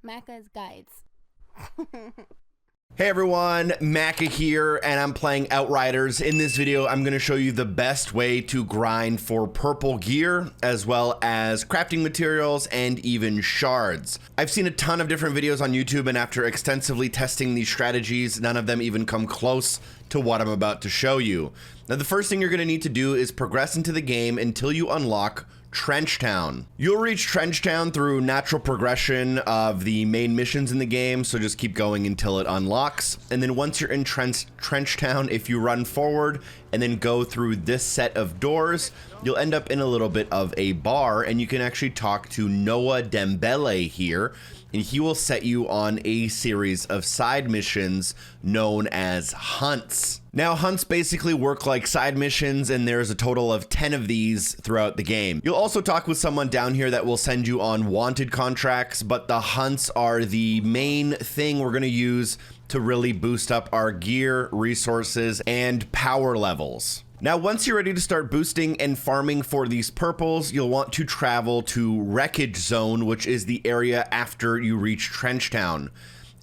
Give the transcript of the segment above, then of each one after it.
Macca's guides. Hey everyone, Macca here, and I'm playing Outriders. In this video, I'm going to show you the best way to grind for purple gear, as well as crafting materials and even shards. I've seen a ton of different videos on YouTube, and after extensively testing these strategies, none of them even come close to what I'm about to show you. Now, the first thing you're going to need to do is progress into the game until you unlock Trenchtown. You'll reach Trenchtown through natural progression of the main missions in the game, so just keep going until it unlocks. And then once you're in Trenchtown, if you run forward and then go through this set of doors, you'll end up in a little bit of a bar, and you can actually talk to Noah Dembele here, and he will set you on a series of side missions known as hunts. Now, hunts basically work like side missions, and there's a total of 10 of these throughout the game. You'll also talk with someone down here that will send you on wanted contracts, but the hunts are the main thing we're gonna use to really boost up our gear, resources, and power levels. Now, once you're ready to start boosting and farming for these purples, you'll want to travel to Wreckage Zone, which is the area after you reach Trenchtown.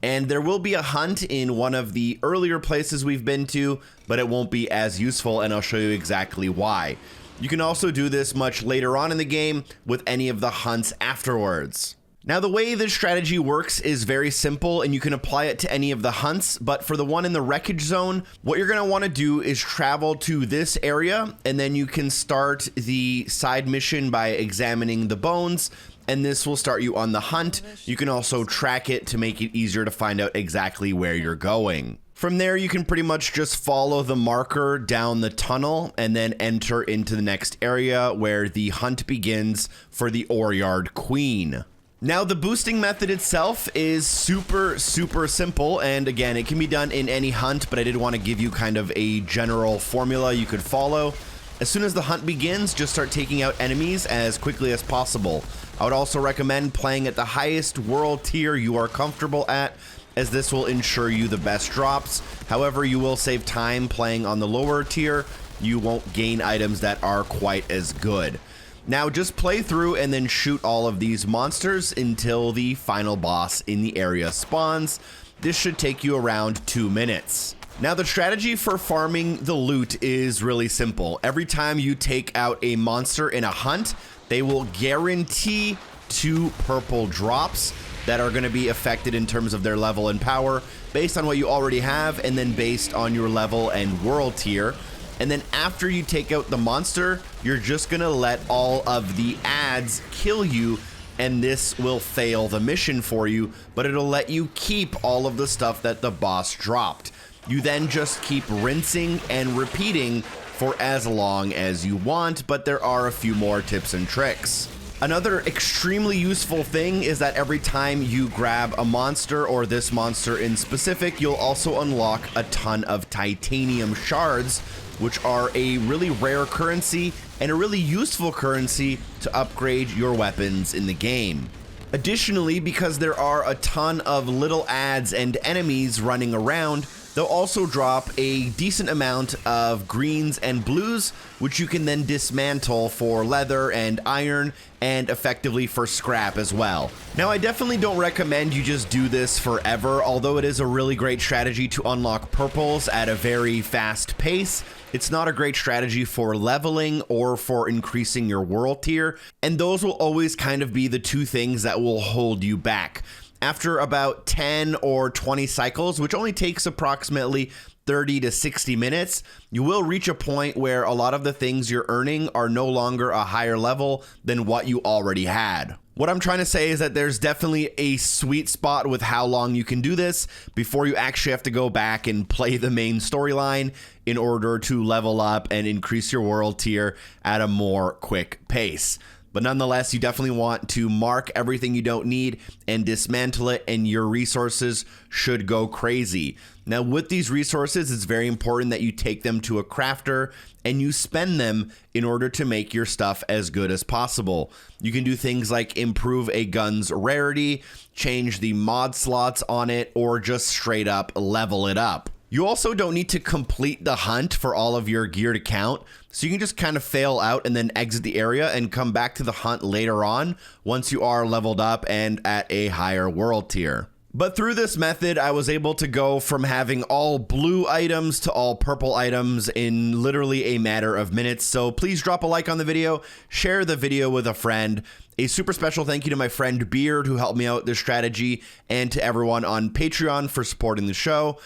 And there will be a hunt in one of the earlier places we've been to, but it won't be as useful, and I'll show you exactly why. You can also do this much later on in the game with any of the hunts afterwards. Now, the way this strategy works is very simple, and you can apply it to any of the hunts, but for the one in the Wreckage Zone, what you're going to want to do is travel to this area, and then you can start the side mission by examining the bones, and this will start you on the hunt. You can also track it to make it easier to find out exactly where you're going. From there, you can pretty much just follow the marker down the tunnel and then enter into the next area where the hunt begins for the Oryard Queen. Now, the boosting method itself is super simple, and again, it can be done in any hunt, but I did want to give you kind of a general formula you could follow. As soon as the hunt begins, just start taking out enemies as quickly as possible. I would also recommend playing at the highest world tier you are comfortable at, as this will ensure you the best drops. However, you will save time playing on the lower tier. You won't gain items that are quite as good. Now, just play through and then shoot all of these monsters until the final boss in the area spawns. This should take you around 2 minutes. Now, the strategy for farming the loot is really simple. Every time you take out a monster in a hunt, they will guarantee 2 purple drops that are going to be affected in terms of their level and power based on what you already have, and then based on your level and world tier. And then after you take out the monster, you're just gonna let all of the ads kill you, and this will fail the mission for you, but it'll let you keep all of the stuff that the boss dropped. You then just keep rinsing and repeating for as long as you want, but there are a few more tips and tricks. Another extremely useful thing is that every time you grab a monster, or this monster in specific, you'll also unlock a ton of titanium shards, which are a really rare currency and a really useful currency to upgrade your weapons in the game. Additionally, because there are a ton of little ads and enemies running around, they'll also drop a decent amount of greens and blues, which you can then dismantle for leather and iron, and effectively for scrap as well. Now, I definitely don't recommend you just do this forever, although it is a really great strategy to unlock purples at a very fast pace. It's not a great strategy for leveling or for increasing your world tier, and those will always kind of be the two things that will hold you back. After about 10 or 20 cycles, which only takes approximately 30 to 60 minutes, you will reach a point where a lot of the things you're earning are no longer a higher level than what you already had. What I'm trying to say is that there's definitely a sweet spot with how long you can do this before you actually have to go back and play the main storyline in order to level up and increase your world tier at a more quick pace. But nonetheless, you definitely want to mark everything you don't need and dismantle it, and your resources should go crazy. Now, with these resources, it's very important that you take them to a crafter and you spend them in order to make your stuff as good as possible. You can do things like improve a gun's rarity, change the mod slots on it, or just straight up level it up. You also don't need to complete the hunt for all of your gear to count, so you can just kind of fail out and then exit the area and come back to the hunt later on once you are leveled up and at a higher world tier. But through this method, I was able to go from having all blue items to all purple items in literally a matter of minutes. So please drop a like on the video, share the video with a friend. A super special thank you to my friend Beard who helped me out with this strategy, and to everyone on Patreon for supporting the show.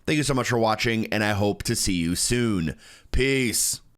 Thank you so much for watching, and I hope to see you soon. Peace.